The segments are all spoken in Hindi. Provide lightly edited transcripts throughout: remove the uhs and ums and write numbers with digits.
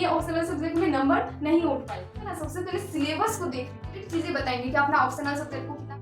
ये ऑप्शनल सब्जेक्ट में नंबर नहीं उठ पाए, है ना। सबसे पहले सिलेबस को देख चीजें बताएंगे कि अपना ऑप्शनल सब्जेक्ट को कितना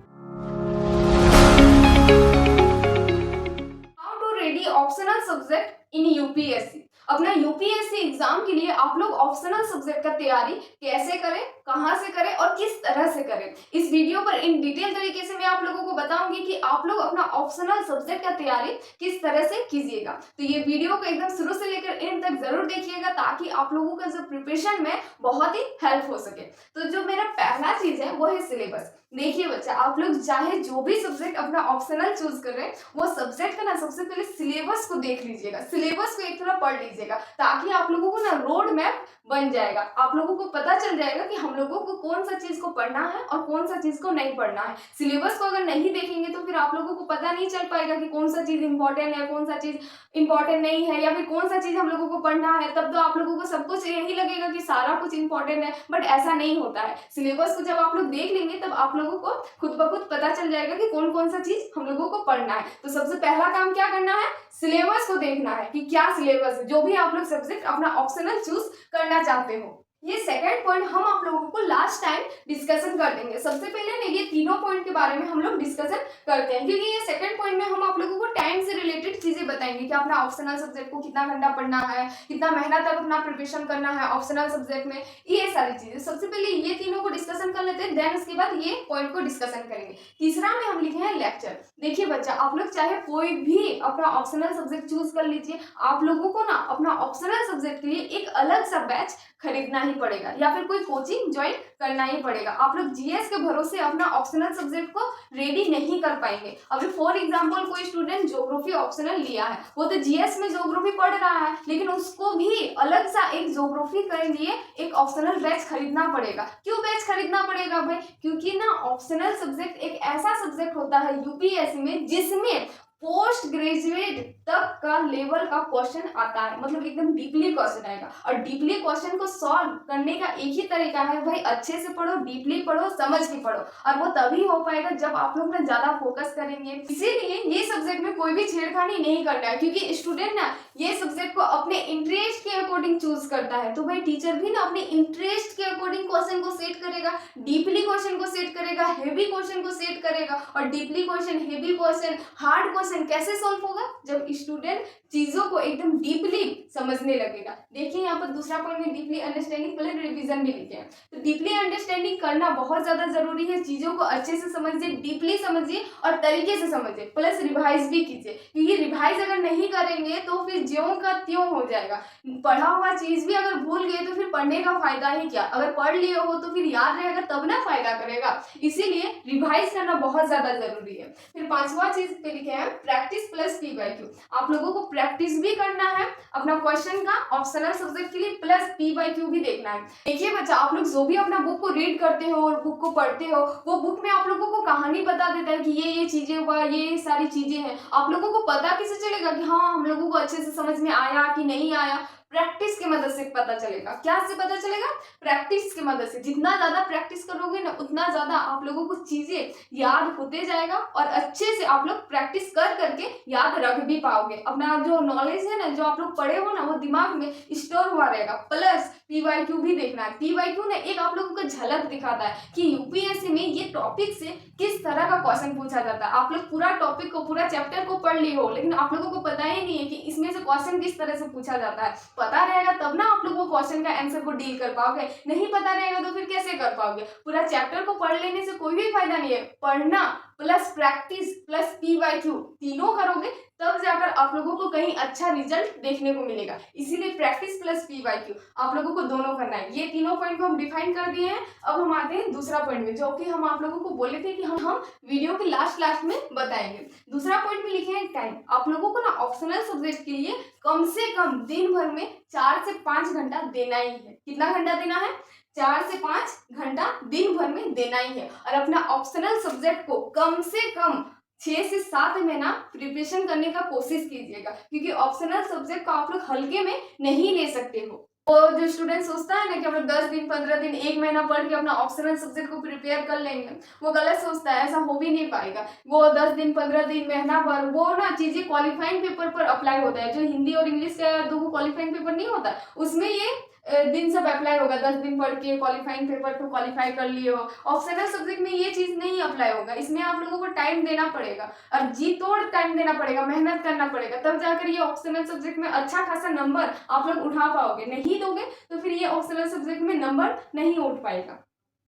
how to ready optional subject in UPSC. अपना यूपीएससी एग्जाम के लिए आप लोग ऑप्शनल सब्जेक्ट का तैयारी कैसे करें, कहां से करें और किस तरह से करें, इस वीडियो पर इन डिटेल तरीके से मैं आप लोगों को बताऊंगी कि आप लोग अपना ऑप्शनल सब्जेक्ट का तैयारी किस तरह से कीजिएगा। तो ये वीडियो को एकदम शुरू से लेकर एंड तक जरूर देखिएगा ताकि आप लोगों का जो प्रिपरेशन में बहुत ही हेल्प हो सके। तो जो मेरा पहला चीज है वो है सिलेबस। देखिए बच्चा, आप लोग चाहे जो भी सब्जेक्ट अपना ऑप्शनल चूज कर रहे हैं वो सब्जेक्ट का ना सबसे पहले सिलेबस को देख लीजिएगा, सिलेबस को एक थोड़ा पढ़ लीजिएगा ताकि आप लोगों को ना रोड मैप बन जाएगा। आप लोगों को पता चल जाएगा कि हम लोगों को कौन सा चीज को पढ़ना है और कौन सा चीज को नहीं पढ़ना है। सिलेबस को अगर नहीं देखेंगे तो फिर आप लोगों को पता नहीं चल पाएगा कि कौन सा चीज इंपॉर्टेंट है, कौन सा चीज इंपॉर्टेंट नहीं है, या फिर कौन सा चीज हम लोगों को पढ़ना है। तब तो आप लोगों को सब कुछ यही लगेगा कि सारा कुछ इंपॉर्टेंट है, बट ऐसा नहीं होता है। सिलेबस को जब आप लोग देख लेंगे तब आप लोगों को खुद ब खुद पता चल जाएगा कि कौन कौन सा चीज हम लोगों को पढ़ना है। तो सबसे पहला काम क्या करना है, सिलेबस को देखना है कि क्या सिलेबस है जो भी आप लोग सब्जेक्ट अपना ऑप्शनल चूज करना चाहते हो। ये सेकंड पॉइंट हम आप लोगों को लास्ट टाइम डिस्कशन कर देंगे। सबसे पहले ना ये तीनों पॉइंट के बारे में हम लोग डिस्कशन करते हैं क्योंकि ये सेकंड पॉइंट में हम आप लोगों को टाइम से रिलेटेड चीजें बताएंगे कि अपना ऑप्शनल सब्जेक्ट को कितना घंटा पढ़ना है, कितना मेहनत तक अपना प्रिपरेशन करना है ऑप्शनल सब्जेक्ट में, ये सारी चीजें। सबसे पहले ये तीनों को डिस्कशन कर लेते हैं, देन उसके बाद ये पॉइंट को डिस्कशन करेंगे। तीसरा में हम लिखे हैं लेक्चर। देखिए बच्चा, आप लोग चाहे कोई भी अपना ऑप्शनल सब्जेक्ट चूज कर लीजिए, आप लोगों को ना अपना ऑप्शनल सब्जेक्ट के लिए एक अलग सा बैच खरीदना ही पड़ेगा या फिर कोई कोचिंग ज्वाइन करना ही पड़ेगा। आप लोग जीएस के भरोसे अपना ऑप्शनल सब्जेक्ट को रेडी नहीं कर पाएंगे। अभी फॉर एग्जांपल कोई स्टूडेंट ज्योग्राफी ऑप्शनल लिया है, वो तो जीएस में ज्योग्राफी पढ़ रहा है, लेकिन उसको भी अलग सा एक ज्योग्राफी के लिए एक ऑप्शनल बैच खरीदना पड़ेगा। क्यों बैच खरीदना पड़ेगा भाई? क्योंकि ना ऑप्शनल सब्जेक्ट एक ऐसा सब्जेक्ट होता है यूपीएससी में जिसमें पोस्ट ग्रेजुएट तक का लेवल का क्वेश्चन आता है, मतलब एकदम डीपली क्वेश्चन आएगा। और डीपली क्वेश्चन को सॉल्व करने का एक ही तरीका है भाई, अच्छे से पढ़ो, डीपली पढ़ो, समझ के पढ़ो, और वो तभी हो पाएगा जब आप लोग ना ज्यादा फोकस करेंगे। इसीलिए ये सब्जेक्ट में कोई भी छेड़खानी नहीं करना है क्योंकि स्टूडेंट ना ये सब्जेक्ट को अपने इंटरेस्ट के अकॉर्डिंग चूज करता है। तो भाई टीचर भी ना अपने इंटरेस्ट के अकॉर्डिंग क्वेश्चन को सेट करेगा, डीपली क्वेश्चन को सेट करेगा, हेवी क्वेश्चन को सेट करेगा। और deeply question, heavy question, hard question कैसे सॉल्व होगा? जब स्टूडेंट चीजों को एकदम डीपली समझने लगेगा। देखिए यहाँ पर दूसरा पॉइंट में डीपली अंडरस्टैंडिंग प्लस रिवीजन भी लिखे हैं। तो डीपली अंडरस्टैंडिंग करना बहुत ज्यादा जरूरी है। चीजों को अच्छे से समझिए, डीपली समझिए और तरीके से समझिए, प्लस रिवाइज भी कीजिए क्योंकि रिवाइज अगर नहीं करेंगे तो फिर ज्यों का त्यों हो जाएगा। पढ़ा हुआ चीज भी अगर भूल गए तो फिर पढ़ने का फायदा ही क्या? अगर पढ़ लिए हो तो फिर याद रहेगा तब ना फायदा करेगा। इसीलिए रिवाइज करना बहुत ज्यादा जरूरी है। फिर पांचवा चीज पे लिखे हैं प्रैक्टिस प्लस पीवाईक्यू। आप लोगों को प्रैक्टिस भी करना है अपना क्वेश्चन का ऑप्शनल सब्जेक्ट के लिए, प्लस पीवाईक्यू भी देखना है। देखिए बच्चा, आप लोग जो भी अपना बुक को रीड करते हो और बुक को पढ़ते हो, वो बुक में आप लोगों को कहानी बता देता है कि ये चीजें हुआ, ये सारी चीजें हैं। आप लोगों को पता कैसे चलेगा कि हाँ हम लोगों को अच्छे से समझ में आया कि नहीं आया? प्रैक्टिस की मदद से पता चलेगा। क्या से पता चलेगा? प्रैक्टिस की मदद से। जितना ज्यादा प्रैक्टिस करोगे ना उतना ज्यादा आप लोगों को चीजें याद होते जाएगा और अच्छे से आप लोग प्रैक्टिस कर करके याद रख भी पाओगे। अपना जो नॉलेज है ना, जो आप लोग पढ़े हो ना, वो दिमाग में स्टोर हुआ रहेगा। प्लस पीवाईक्यू भी देखना है। पीवाईक्यू ने एक आप लोगों को झलक दिखाता है कि यूपीएससी में ये टॉपिक से किस तरह का क्वेश्चन पूछा जाता है। आप लोग पूरा टॉपिक को, पूरा चैप्टर को पढ़ लिए हो, लेकिन आप लोगों को पता ही नहीं है कि इसमें से क्वेश्चन किस तरह से पूछा जाता है। पता रहेगा तब ना आप लोग वो क्वेश्चन का आंसर को डील कर पाओगे, नहीं पता रहेगा तो फिर कैसे कर पाओगे? पूरा चैप्टर को पढ़ लेने से कोई भी फायदा नहीं है। पढ़ना प्लस प्रैक्टिस प्लस पीवाईक्यू तीनों करोगे तब जाकर आप लोगों को कहीं अच्छा रिजल्ट देखने को मिलेगा। इसीलिए प्रैक्टिस प्लस पीवाईक्यू आप लोगों को दोनों करना है। ये तीनों पॉइंट को हम डिफाइन कर दिए हैं। अब हम आते हैं दूसरा पॉइंट में, जो कि हम आप लोगों को बोले थे कि हम वीडियो के लास्ट में बताएंगे। दूसरा पॉइंट में लिखे हैं टाइम। आप लोगों को ना ऑप्शनल सब्जेक्ट के लिए कम से कम दिन भर में 4 से 5 घंटा देना ही है। कितना घंटा देना है? 4 से 5 घंटा दिन भर में देना ही है। और अपना ऑप्शनल सब्जेक्ट को कम से कम 6 से 7 महीना प्रिपरेशन करने का कोशिश कीजिएगा क्योंकि ऑप्शनल सब्जेक्ट को आप लोग हल्के में नहीं ले सकते हो। और जो स्टूडेंट सोचता है ना कि हम लोग 10 दिन, 15 दिन, 1 महीना पढ़ के अपना ऑप्शनल सब्जेक्ट को प्रिपेयर कर लेंगे, वो गलत सोचता है। ऐसा हो भी नहीं पाएगा। वो 10 दिन, 15 दिन, महीना भर वो ना चीजें क्वालिफाइंग पेपर पर अप्लाई होता है। जो हिंदी और इंग्लिश का 2 क्वालिफाइंग पेपर नहीं होता, उसमें ये दिन सब अप्लाई होगा, 10 दिन पढ़ के क्वालिफाइंग पेपर को क्वालिफाई कर लिए हो। ऑप्शनल सब्जेक्ट में ये चीज़ नहीं अप्लाई होगा, इसमें आप लोगों को टाइम देना पड़ेगा और जी तोड़ टाइम देना पड़ेगा, मेहनत करना पड़ेगा, तब जाकर ये ऑप्शनल सब्जेक्ट में अच्छा खासा नंबर आप लोग उठा पाओगे। नहीं दोगे तो फिर ये ऑप्शनल सब्जेक्ट में नंबर नहीं उठ पाएगा।